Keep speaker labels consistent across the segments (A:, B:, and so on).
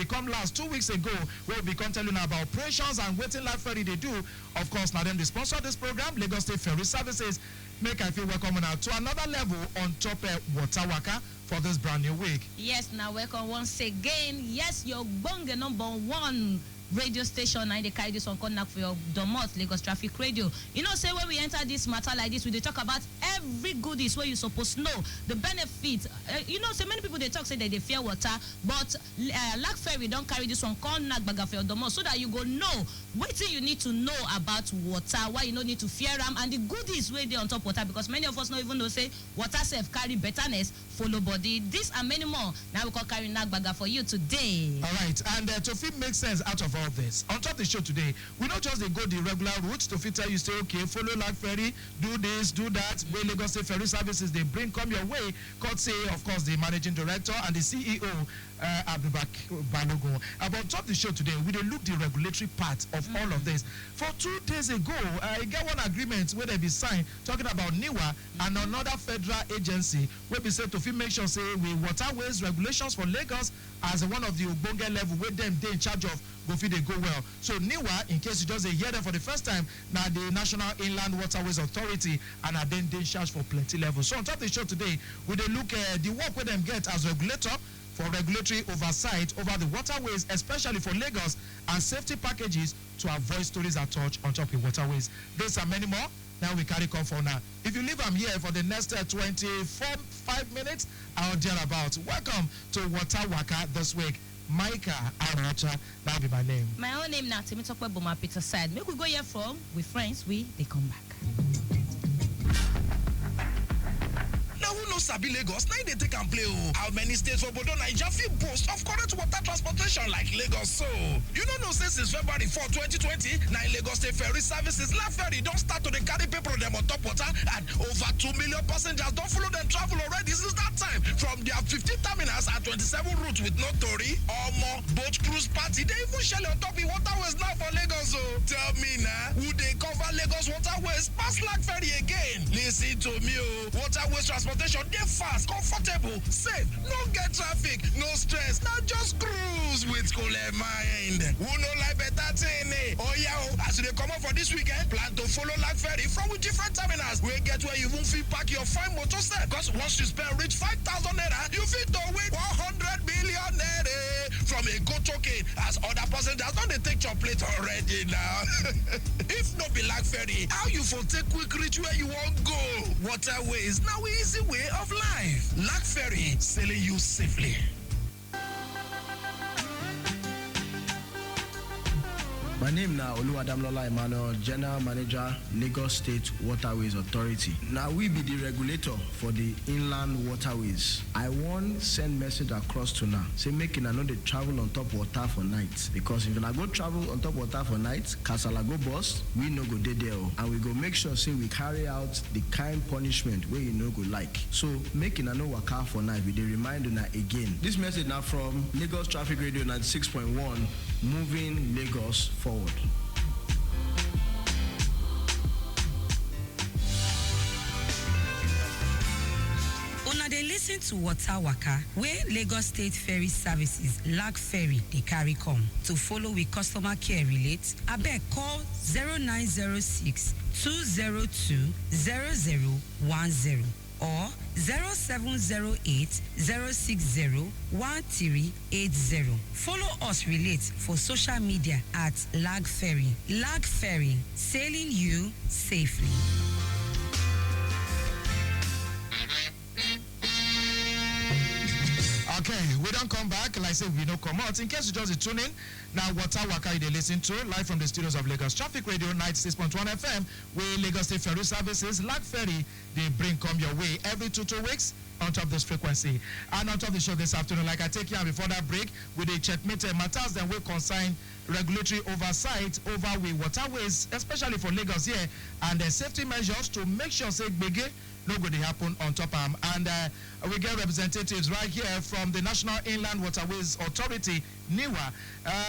A: become last 2 weeks ago. We'll become telling about operations and waiting life ferry they do. Of course, now them they sponsor this program, Lagos State Ferry Services. Make I feel welcome now to another level on top Water WAKA for this brand new week.
B: Yes, now welcome once again. Yes, your bonge number one radio station and they carry this on connect for your Domot Lagos Traffic Radio. You know, say when we enter this matter like this, we talk about every goodies where you supposed to know the benefits. You know, so many people they talk say that they fear water, but Lac Ferry don't carry this one connect baga for your Domot so that you go know what thing you need to know about water, why you don't need to fear them, and the goodies where they on top water, because many of us don't even know say water self carry betterness, follow body. This and many more. Now we can carry Nagbaga for you today.
A: All right, and to fit make sense out of all this, on top of the show today, we not just go the regular routes to fit tell you say okay, follow Lac Ferry, do this, do that. Where Lagos State Ferry Services they bring come your way. God say, of course, the managing director and the CEO Abdubak Balogun. About top of the show today, we dey look the regulatory part of all of this. For 2 days ago, I get one agreement where they be signed talking about NIWA and another federal agency where we say to fit make sure say we waterways regulations for Lagos as one of the Ogbonge level where them they in charge of go fit they go well. So NIWA, in case you just hear them for the first time, now the National Inland Waterways Authority and are then they in charge for plenty levels. So on top of the show today, we dey look at the work where them get as regulator for regulatory oversight over the waterways, especially for Lagos, and safety packages to avoid stories at touch on top of waterways. This and many more. Now we carry on for now. If you leave, I'm here for the next 5 minutes. I'll deal about. Welcome to Water WAKA this week. Micah Aracha, that'll be my name.
B: My own name now, Timitokwe Boma Peterside. Make we go here from with friends, they come back.
C: Now who knows Sabi Lagos? Now they take and play. How many states for Bodo Naija fit boast of current water transportation like Lagos? So you don't know since February 4, 2020, now Lagos State Ferry Services Lac Ferry don't start to the carry people them on top water, and over 2 million passengers don't follow them travel already since that time. From their 15 terminals and 27 routes with no tory or more boat cruise party, they even shell on top the waterways now for Lagos. So tell me now, who they cover Lagos waterways past Lac Ferry again? Listen to me, waterways transportation they fast, comfortable, safe, no get traffic, no stress. Now just cruise with cool mind. Who know like better thing? Oh yeah, as they come up for this weekend, plan to follow Lac Ferry from with different terminals. We get where you won't fit pack your fine motor set. Because once you spend reach 5,000 naira, you fit to win 100 billion naira from a go token. As other passengers don't they take your plate already now. If not be Lac Ferry, how you for take quick reach where you won't go? Waterways now easy way of life. Lac Ferry, sailing you safely.
D: My name now Oluwadamlola Emmanuel, General Manager, Lagos State Waterways Authority. Now we be the regulator for the inland waterways. I want send message across to now. Say making I know they travel on top water for night. Because if I go travel on top water for night, Kasala go boss, we no go there. And we go make sure say we carry out the kind punishment where you no go like. So making I know waka for night, we they remind you now again. This message now from Lagos Traffic Radio 96.1, moving Lagos forward.
E: Una dey listen to Water WAKA, where Lagos State Ferry Services Lac Ferry they carry come. To follow with customer care relate, abeg call 0906 202 0010 or 0708 060 1380. Follow us relate for social media at Lac Ferry. Lac Ferry, sailing you safely.
A: Okay, we don't come back. Like I said, we don't come out. In case you just tune in, now Water WAKA they listen to live from the studios of Lagos Traffic Radio 96.1 FM, where Lagos State Ferry Services, Lac Ferry, they bring come your way every 2 weeks on top of this frequency. And on top of the show this afternoon, like I take you before that break, with the checkmate matters that will consign regulatory oversight over we waterways, especially for Lagos here, and the safety measures to make sure say biggie no good happen on top of them. And we get representatives right here from the National Inland Waterways Authority, NIWA.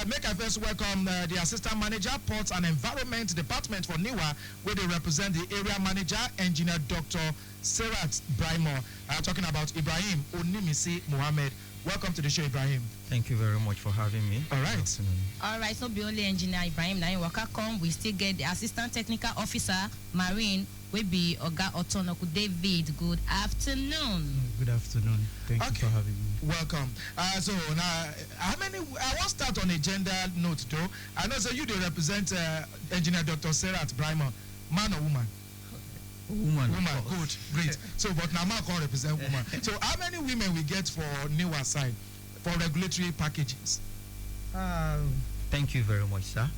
A: Make I first welcome the Assistant Manager, Ports and Environment Department for NIWA, where they represent the Area Manager, Engineer Dr. Serat Braimo. Talking about Ibrahim Onimisi Mohammed. Welcome to the show, Ibrahim.
F: Thank you very much for having me.
A: All right.
B: All right, so be only engineer Ibrahim na WAKA come. We still get the assistant technical officer Marine. We be Oga Otonoku David. Good afternoon.
G: Good afternoon. Thank you for having me.
A: Welcome. So now, how many? I want to start on a gender note, though. I know, so you do represent Engineer Dr. Sarah Brima, man or woman?
F: Woman.
A: Good, great. So, but now man can represent woman. So, how many women we get for NIWA side for regulatory packages?
F: Thank you very much, sir.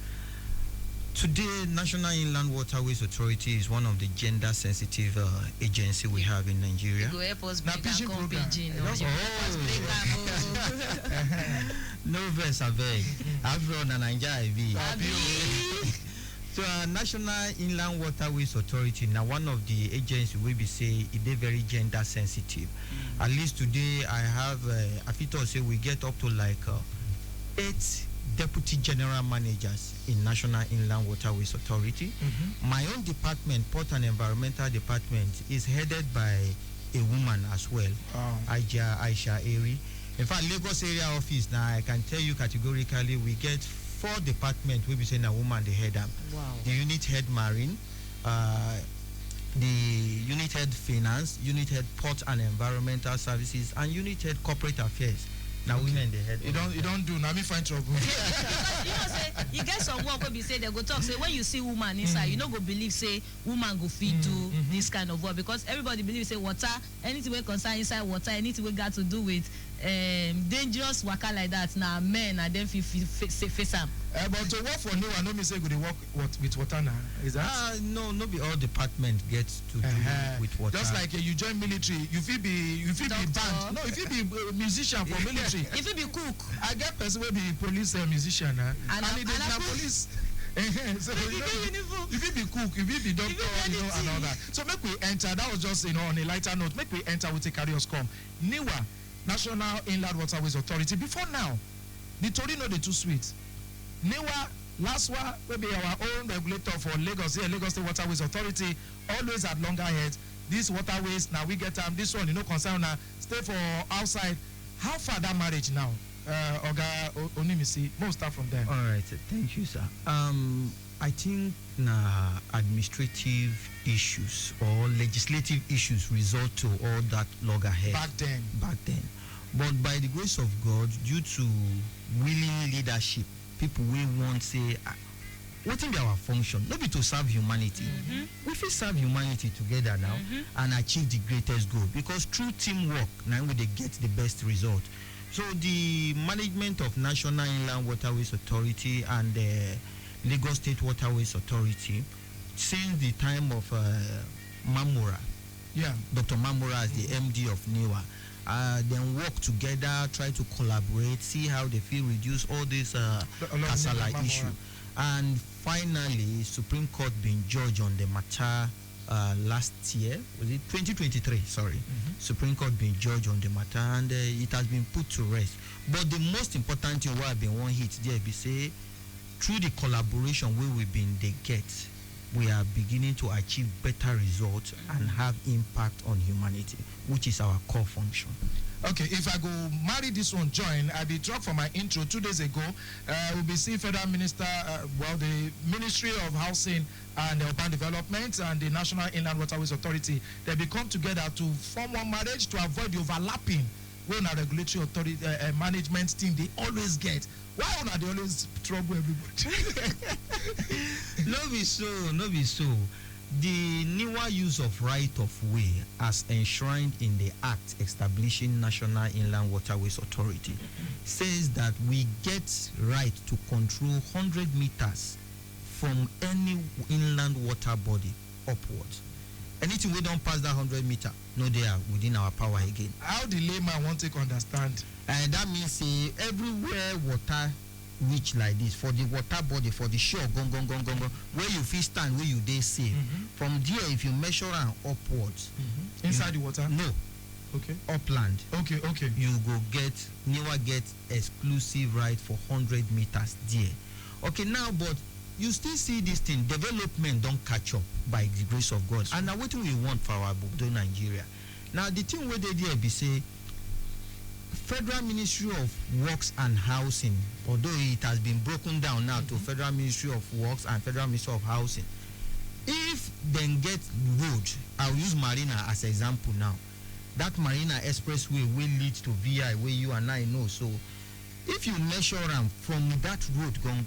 F: Today, National Inland Waterways Authority is one of the gender-sensitive agency we have in Nigeria.
B: Go help us
A: Now,
B: break
A: pigeon
B: and come
A: program.
B: pigeon.
A: Just-
F: No verse, I beg. Afro na Nigeria be. So, National Inland Waterways Authority now one of the agencies we be say it is very gender sensitive. At least today I have I feel to say we get up to like 8 deputy general managers in National Inland Waterways Authority. My own department, Port and Environmental Department, is headed by a woman as well, Aisha Eri. In fact, Lagos area office now I can tell you categorically we get 4 departments we be saying a woman the head up.
B: Wow.
F: The unit head marine, the unit head finance, unit head port and environmental services, and unit head corporate affairs. Now women the head.
A: You don't do. Now me find trouble.
B: Because you know say you get some work wey be say they go talk say when you see woman inside you no go believe say woman go fit do this kind of work because everybody believe say water anything wey concern inside water anything wey got to do with dangerous waka like that na men and then face am.
A: But to work for NIWA, no me say go dey work with water now. Is that?
F: No be all department gets to do with water.
A: Just like you join military, you feel be band. No, if you be musician for military.
B: If you be cook.
A: I get person will be police musician and it is na
B: cook.
A: police. So
B: You get uniform.
A: if you be cook, if you be doctor, and all that. So make we enter. That was just on a lighter note. Make we enter with a carry us come. NIWA, National Inland Waterways Authority. Before now, the Tory no dey too sweet. NIWA, last one will be our own regulator for Lagos here, Lagos State Waterways Authority. Always at longer heads. These waterways now we get this one concern now. Stay for outside. How far that marriage now? Oga Onimisi, we'll start from there.
F: All right, thank you, sir. I think administrative issues or legislative issues result to all that loggerhead
A: Back then.
F: But by the grace of God, due to willing leadership, people will want say, what in our function? Not be to serve humanity. We fit serve humanity together now and achieve the greatest goal because through teamwork, now we get the best result. So the management of National Inland Waterways Authority and the Lagos State Waterways Authority, since the time of Mamura, Dr. Mamura as the MD of NIWA, then work together, try to collaborate, see how they feel reduce all this Kasala issue. And finally, Supreme Court being judged on the matter last year, was it 2023? Sorry. Supreme Court being judged on the matter and it has been put to rest. But the most important thing why I've been one hit there be say, through the collaboration where we've been they get, we are beginning to achieve better results and have impact on humanity, which is our core function.
A: Okay, if I go marry this one, join, I be talk for my intro 2 days ago. We'll be seeing Federal Minister, the Ministry of Housing and Urban Development and the National Inland Waterways Authority. They be come together to form one marriage to avoid the overlapping when a regulatory authority management team they always get. Why are they always trouble everybody?
F: No be so. The NIWA use of right of way as enshrined in the Act establishing National Inland Waterways Authority says that we get right to control 100 meters from any inland water body upwards. Anything we don't pass that 100 meter, no they are within our power again.
A: How the layman want to understand?
F: And that means everywhere water reach like this for the water body for the shore gong where you feel stand where you dey safe from there if you measure am upwards
A: inside the water
F: okay upland
A: okay
F: you go get NIWA get exclusive right for 100 meters there. Okay, now but you still see this thing development don't catch up by the grace of God and now what we want for our Bodo Nigeria. Now the thing where they there be say Federal Ministry of Works and Housing, although it has been broken down now to Federal Ministry of Works and Federal Ministry of Housing, if they get road, I'll use Marina as an example now. That Marina Expressway will lead to VI, where you and I know. So if you measure them from that road, gong,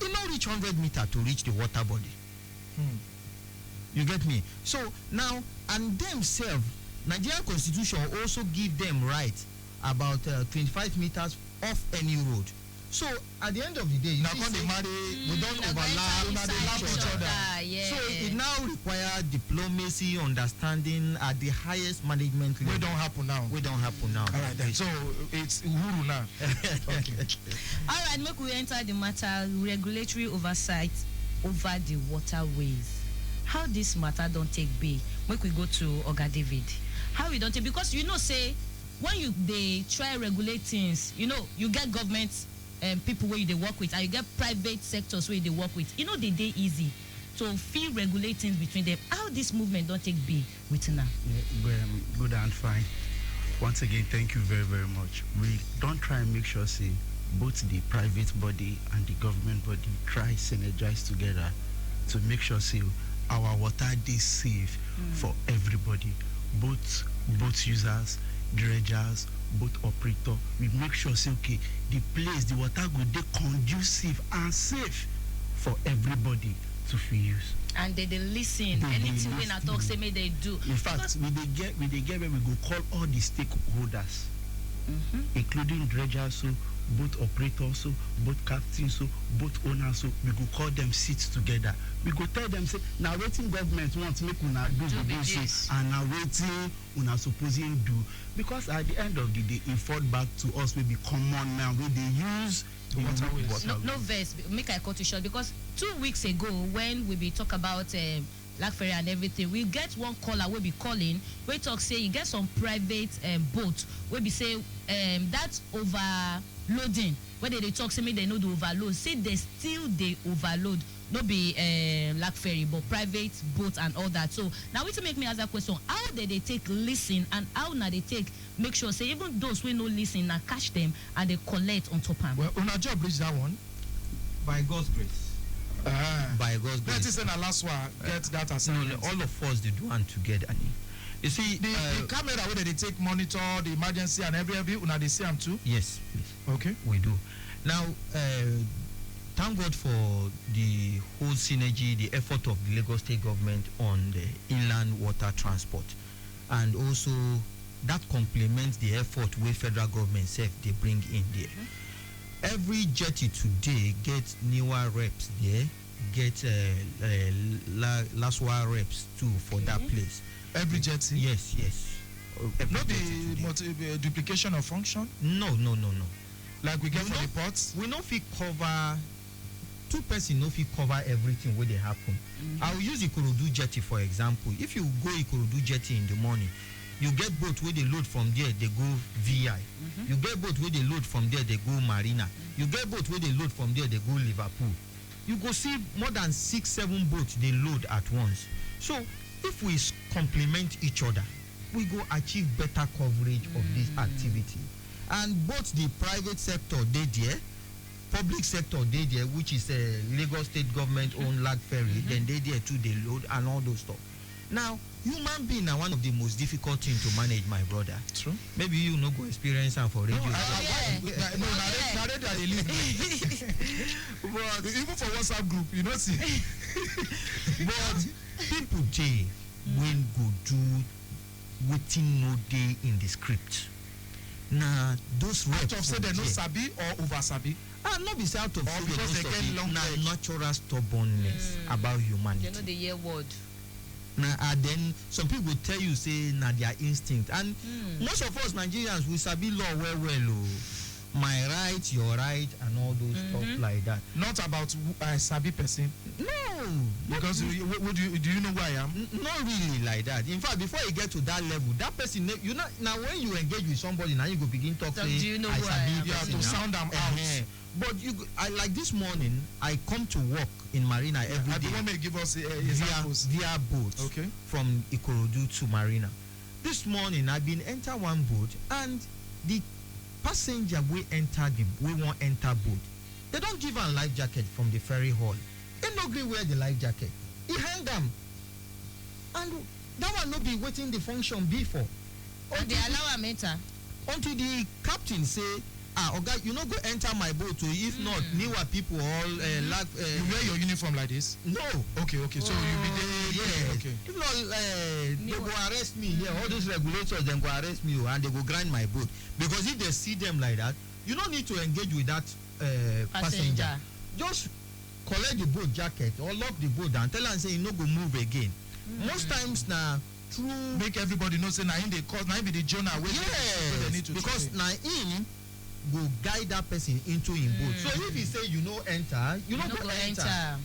F: it not reach 100 meters to reach the water body. You get me? So now, and themselves, Nigerian Constitution also give them right about 25 meters off any road. So at the end of the day, you
A: now
F: see,
A: when they marry, we don't overlap,
F: they lap each other.
B: Yeah.
F: So it now require diplomacy, understanding at the highest management level.
A: We don't happen now.
F: We don't happen now.
A: All right then. So it's Uhuru now. Okay.
B: All right, make we enter the matter regulatory oversight over the waterways. How this matter don't take be? Make we go to Oga David. How we don't take, because you know say when they try regulate things, you know you get government people where they work with, and you get private sectors where they work with. You know they easy to feel regulate things between them. How this movement don't take be with now?
G: Good and fine. Once again, thank you very, very much. We don't try and make sure, say, both the private body and the government body try synergize together to make sure, say, our water is safe for everybody, both users, dredgers, both operator. We make sure, say, okay, the place, the water go dey conducive and safe for everybody to feel use.
B: And they listen. Anything when I talk, say me they do.
G: In fact, we dey get where we go call all the stakeholders, including dredgers, so both operators, so both captains, so both owners, so we go call them sit together. We go tell them, say, now waiting government wants make una do this, and now waiting una supposing do, because at the end of the day, it fall back to us. We be common now. We they use the waterways.
B: No verse. Make I cut you short, because 2 weeks ago when we be talk about Black Ferry and everything, we get one caller we be calling. We talk say you get some private boat. We be say that's overloading. When they talk, say me they know the overload. Say they still they overload. No be Black Ferry, but private boat and all that. So now we to make me ask that question: how did they take listen, and how now they take make sure say even those we no listen now catch them and they collect on top of them?
A: Well, on our job reach that one.
F: By God's grace. By God's grace.
A: Let us say the last one get that assignment.
F: All of us they do one together. You see,
A: the camera where they take monitor the emergency and every una they see them too.
F: Yes, please.
A: Okay,
F: we do. Now, thank God for the whole synergy, the effort of the Lagos State government on the inland water transport, and also that complements the effort where federal government self they bring in there. Every jetty today gets newer reps there, get Laswa reps too for that place.
A: Every jetty?
F: Yes.
A: Not the duplication of function?
F: No.
A: Like we get for the ports?
F: We no fit cover, two person no fit cover everything where they happen. I will use Ikorodu jetty for example. If you go Ikorodu jetty in the morning, you get boat where they load from there, they go VI. You get boat where they load from there, they go Marina. You get boat where they load from there, they go Liverpool. You go see more than 6-7 boats they load at once. So if we complement each other, we go achieve better coverage of this activity. And both the private sector they there, public sector they there, which is Lagos State government owned Lag Ferry, then they there too, they load and all those stuff. Now, human being are one of the most difficult things to manage, my brother.
A: True.
F: Maybe you no go experience and for radio.
A: Narrator they live. But even for WhatsApp group, you know see.
F: But people say when go do waiting no day in the script. Now those reps
A: out of say they no sabi or over sabi.
F: Not be out of say
A: because they get long
F: natural stubbornness about humanity.
B: You know the year word.
F: Now, then some people tell you say na their instinct, and most of us Nigerians we sabi law well. My right, your right, and all those stuff like that.
A: Not about sabi person.
F: No,
A: because do you know who I am?
F: Not really like that. In fact, before you get to that level, that person you know now when you engage with somebody, now you go begin talk.
B: So
F: say,
B: do you know who I am?
A: You have to sound them out.
F: But I like this morning, I come to work in Marina every day.
A: I don't want to give us
F: via boat from Ikorodu to Marina. This morning, I've been enter one boat, and the passenger we won't enter boat, they don't give a life jacket from the ferry hall. They no gree wear the life jacket. He hang them, and that one no be waiting the function before.
B: And they allow a enter.
F: Until the captain say, Oga, you no go enter my boat. If not, newer people all lack.
A: You wear your uniform like this?
F: No.
A: Okay. So you be there.
F: Yeah.
A: Okay.
F: If not, they go arrest me. Yeah, all those regulators then go arrest me and they go grind my boat. Because if they see them like that, you don't need to engage with that passenger. Just collect the boat jacket or lock the boat down. Tell them say you no go move again. Most times now.
A: Make everybody know say na him dey cause na him be the Jonah wey
F: they need to because na him go guide that person into him boat. So if he say you no enter, you no go enter.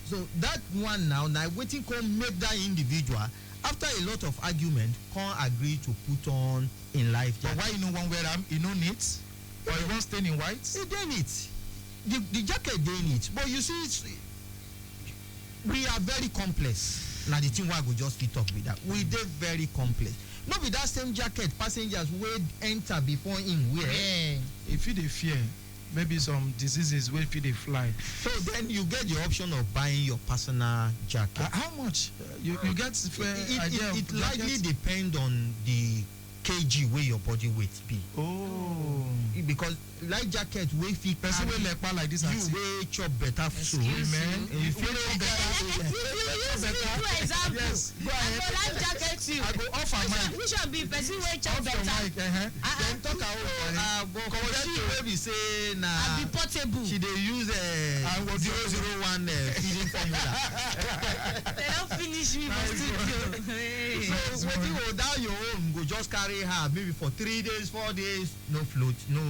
F: So that one now waiting come make that individual after a lot of argument come agree to put on in life jacket.
A: But why you no wan wear am? You no neat or you wan stain in white?
F: It dey neat. The jacket dey neat, but you see we are very complex. Now the thing why I go just fit up with that. We dey very complex. Not with that same jacket passengers will enter before him wear.
A: Yeah. If you dey fear, maybe some diseases will fit dey fly.
F: So then you get the option of buying your personal jacket.
A: How much? You get
F: it likely depend on the kg where your body weight be.
A: Oh.
F: Because life jacket wey fit
A: person wey lepa like this,
F: you wey chop better food.
A: Man,
F: if you chop
B: example.
A: Yes, go ahead.
B: I go life jacket too.
A: I go offer mine.
B: Which one be person wey chop better?
A: Then talk our
F: but she wey be say na
B: I be portable.
F: she dey use 001 feeding formula.
B: They don't finish me for studio.
F: So wetin go down your own go just carry her maybe for 3 days, 4 days, no float, no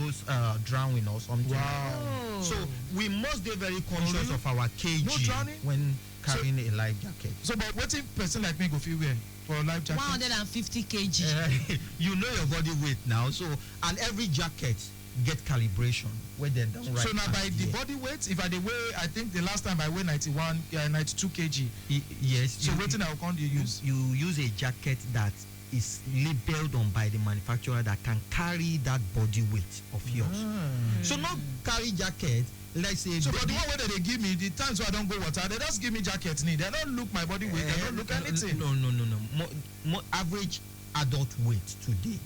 F: drowning or something.
A: Wow.
F: So we must be very conscious of our kg when carrying a life jacket.
A: So but what if person like me go feel wear for a life jacket?
B: 150 kg.
F: You know your body weight now. So and every jacket get calibration where they don't write.
A: So now by the body weight, if I dey weigh, I think the last time I weighed 92 kg.
F: Yes.
A: So what thing I can't use?
F: You use a jacket that is labeled on by the manufacturer that can carry that body weight of yours. So not carry jacket. Let's say.
A: So but the one way they give me, the times where I don't go water, they just give me jackets. They don't look my body weight. They don't look anything.
F: No. More average adult weight today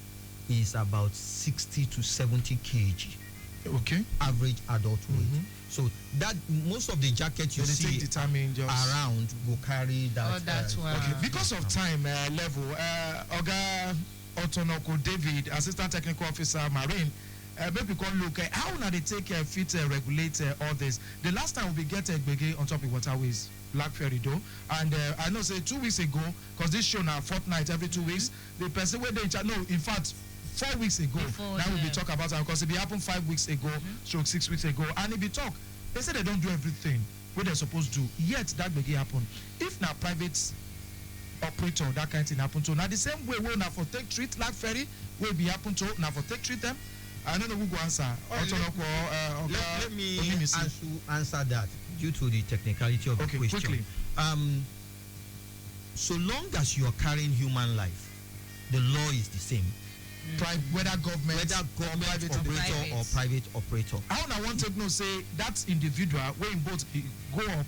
F: is about 60 to 70 kg.
A: Okay.
F: Average adult weight. So that most of the jackets you see around will carry that.
B: Oh, that's why.
A: Okay. Because of time level, Oga Otonoko David, Assistant Technical Officer Marine, maybe can look at how now they take fit regulate all this. The last time we get a gbege on top of waterways, Black Ferry though, and I know say 2 weeks ago, because this show now fortnight every 2 weeks, the person where they in fact 4 weeks ago, now we be talk about it because it be happened 5 weeks ago, stroke 6 weeks ago, and it be talk. They say they don't do everything what they're supposed to do. Yet that begin happen. If now private operator that kind of thing happen to now the same way we now for take treat like ferry will be happen to now for take treat them. I don't know who go answer.
F: Let me answer that due to the technicality of the question.
A: Quickly.
F: So long as you are carrying human life, the law is the same.
A: Whether government
F: operator or private operator.
A: How I want to know say that individual when both go up,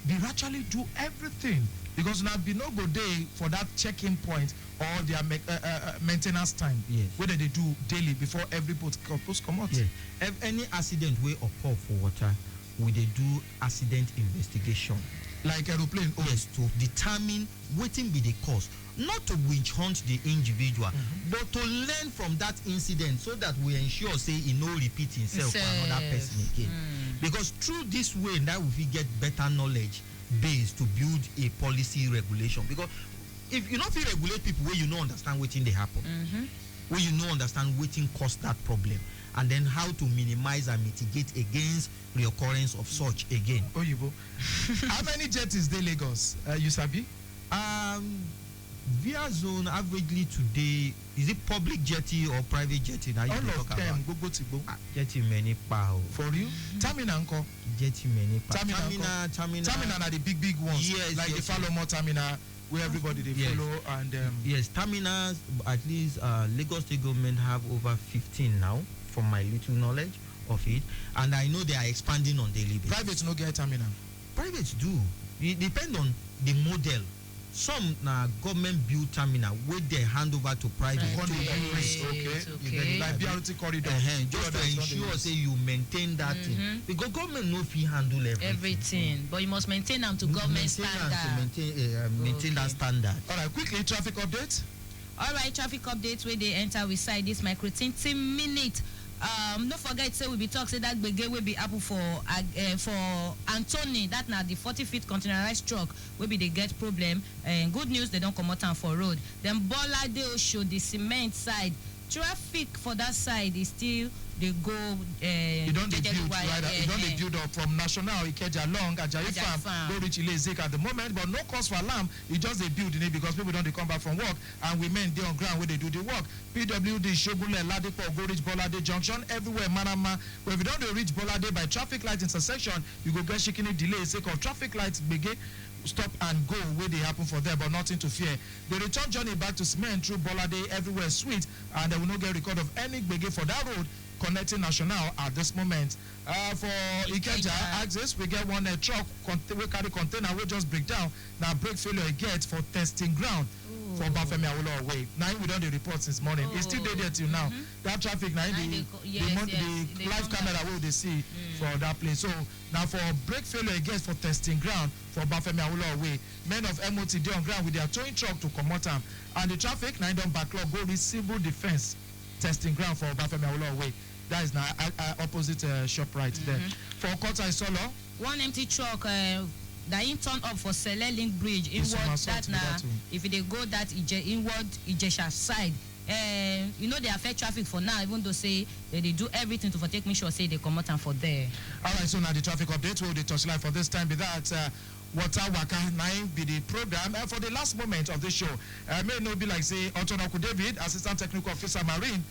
A: they actually do everything because now be no go day for that check-in point or their maintenance time.
F: Yes.
A: Whether they do daily before every boat come out.
F: Yes. If any accident way occur for water, we they do accident investigation.
A: Like aeroplane.
F: Yes, to determine what be the cause. Not to witch hunt the individual, but to learn from that incident so that we ensure say he no repeat himself for another person again. Because through this way that we get better knowledge base to build a policy regulation. Because if you not feel regulate people where you no understand what they happen, where you no understand what caused that problem, and then how to minimize and mitigate against reoccurrence of such again.
A: Oyibo. How many jets is there Lagos? You sabi?
F: Via zone averagely today, is it public jetty or private jetty? Now
A: all of them go
F: jetty many power.
A: For you? Terminal uncle.
F: Jetty many power.
A: Terminal are the big ones.
F: Yes,
A: like the Falomo terminal where everybody they follow and
F: yes, terminals at least Lagos State government have over 15 now. from my little knowledge of it, and I know they are expanding on daily basis.
A: Private no get terminal.
F: Privates do. It depend on the model. Some government build terminal where they hand over to private.
A: Okay. Like BRT corridor.
F: Just to ensure say you maintain that thing. Because government no fee handle everything.
B: But you must maintain them to government standard.
F: Maintain that standard.
A: All right, quickly traffic update.
B: All right, traffic updates where they enter we side this micro 20 minutes. No forget say we be talk say that gbege will be apple for Anthony, that now the 40-feet containerized truck will be they get problem. Good news, they don't come out for road. Then Bola they show the cement side. Traffic for that side is still they go
A: you don't build right, you don't build up from National Ikeja long Ajayi Farm go reach Ilezik at the moment, but no cause for alarm. You just they build in it because people don't they come back from work and women they on ground where they do the work. PWD Shogule Ladipo go reach Bolade Junction everywhere Manama. But if you don't reach Bolade by traffic light intersection, you go get shikini delay sake of traffic lights begin stop and go where they happen for there, but nothing to fear. The return journey back to Cement through Bolade everywhere sweet, and they will not get record of any begin for that road connecting National at this moment. For Ikeja axis, we get one truck we carry container we just break down. Now brake failure get for testing ground for Bafemi Awolowo way. Now we don't the report since morning. It's still there till now. That traffic now the live camera will they see for that place. So now for brake failure gets for testing ground for Bafemi Awolowo way. Men of MOT they on ground with their towing truck to come out and the traffic now don't backlog go with civil defense testing ground for Bafemi Awolowo way. That is now opposite shop right there. For Kota Solo,
B: one empty truck that in turn up for Sele Link Bridge inward that now if they go that inward Ijesha side, you know they affect traffic for now, even though say they do everything to take me sure say they come out and for there.
A: All right, so now the traffic update will the touch live for this time be that WAKA 9 be the program for the last moment of the show. May not be like say Otonoku David, Assistant Technical Officer Marine.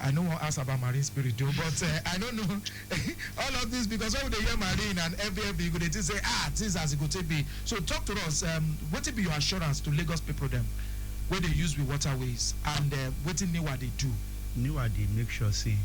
A: I know what ask about marine spirit too, but I don't know all of this because when they hear marine and every you could say this as it could be. So talk to us. What will be your assurance to Lagos people them where they use with waterways and what in Niwa they do?
G: Niwa they make sure say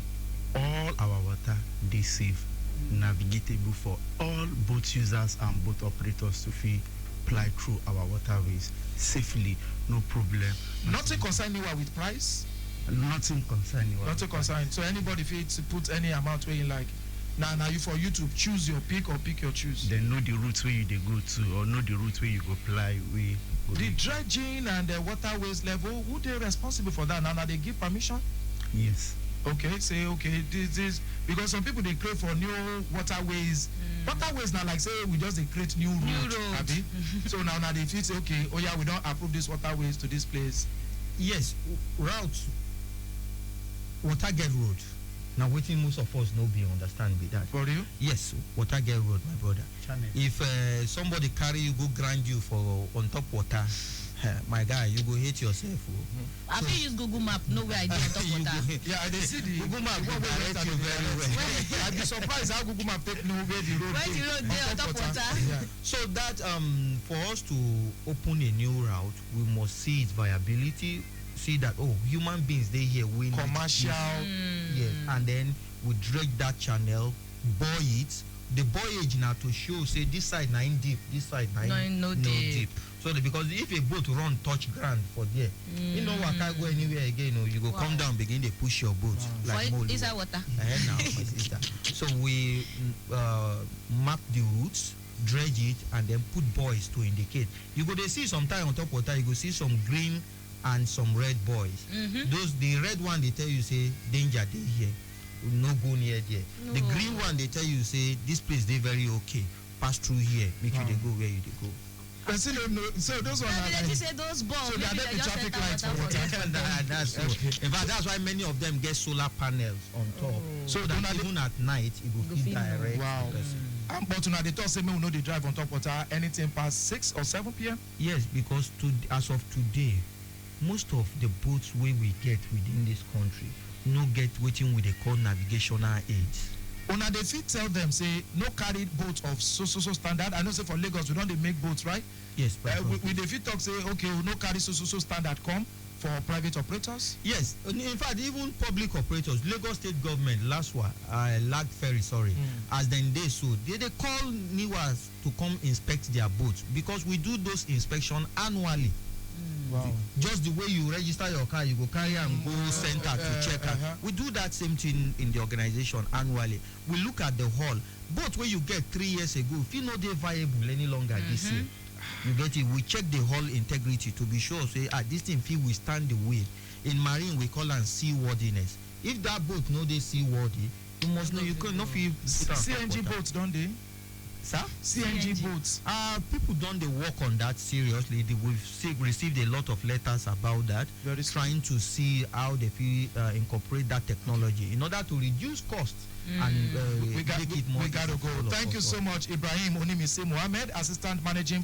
G: all our water they safe, navigatable for all boat users and boat operators to fly through our waterways safely, no problem.
A: Nothing concerning Niwa with price.
G: Nothing concerning.
A: Nothing concerning. So anybody fits put any amount where you like. Now you for you to choose your pick or pick your choose.
G: Then know the route where you they go to or know the route where you go fly.
A: The dredging and the waterways level, who they responsible for that? Now they give permission?
G: Yes.
A: Okay, say okay, this because some people they create for new waterways. Waterways now like say we just they create new road. So now they feel say okay, oh yeah, we don't approve this waterways to this place.
F: Yes, route Watergate Road. Now, waiting most of us no be understand with that.
A: For you?
F: Yes, Watergate Road, my brother.
G: Channel.
F: If somebody carry you, go grind you for on top water, my guy, you go hate yourself.
B: I think use Google Map, no way I do on top water.
A: Yeah, they see the
F: Google Map will direct you very well.
A: I'd be surprised how Google Map take know where the road
B: where the road there on top water.
A: Yeah.
F: So that for us to open a new route, we must see its viability. See that human beings they here we
A: commercial
F: yes, and then we dredge that channel, buoy it. The buoyage now to show say this side nine deep, this side nine
B: no deep.
F: So because if a boat run touch ground for there, you know what can't go anywhere again. You go come down, begin to push your boat like
B: for is that water?
F: Now, my sister. So we map the routes, dredge it, and then put buoys to indicate. You go to see sometime on top water, you go see some green and some red buoys. Those the red one they tell you say danger they here, no go near there. No. The green one they tell you say this place they very okay, pass through here, make you they go where you they go.
A: So those ones are
B: like, say those balls.
A: So they are the traffic lights for water.
F: That's so. In fact, that's why many of them get solar panels on top, so that even at night it will feed direct.
A: Wow. But now they talk say we know they drive on top water anything past 6 or 7 p.m.
F: Yes, because as of today, most of the boats we get within this country no get waiting with they call navigational aids.
A: Una they fit tell them say no carry boats of so standard. I know say for Lagos we don't they make boats, right?
F: Yes,
A: we they fit talk say okay we no carry so standard come for private operators?
F: Yes, in fact, even public operators, Lagos State government, LASWA, Lag Ferry, as then they so they call NIWAS to come inspect their boats because we do those inspections annually.
A: Wow.
F: Just the way you register your car, you go carry and go center to check. We do that same thing in the organization annually. We look at the hull. Boat where you get 3 years ago, if you know they're viable any longer this year, you get it. We check the hull integrity to be sure say this thing feel withstand the weight. In marine we call it seaworthiness. If that boat know they seaworthy, you must know you can not feel
A: CNG boats, don't they?
F: Sir?
A: CNG boats.
F: People don't they work on that seriously. We've received a lot of letters about that.
A: Very
F: trying to see how they feel incorporate that technology in order to reduce costs and make it more.
A: We got to go. Thank you so much, Ibrahim Onimise Mohammed, Assistant Manager,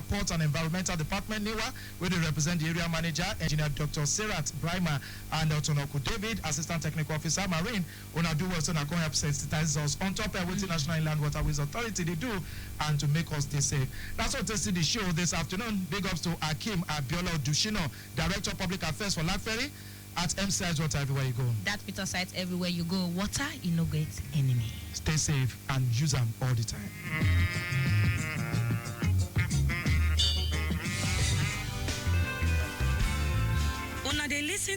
A: Port and Environmental Department, NIWA, where they represent the area manager, Engineer Dr. Serat Brahma, and Otonoku David, Assistant Technical Officer, Marine. Una do well so na come help sensitize us on top of what the National Inland Waterways Authority they do and to make us stay safe. That's what tasted the show this afternoon. Big ups to Akim Abiola Dushino, Director of Public Affairs for Lag Ferry. At MC ICE Water everywhere you go.
B: That Peterside everywhere you go. Water, you no get enemy.
A: Stay safe and use them all the time.
E: Una dey listen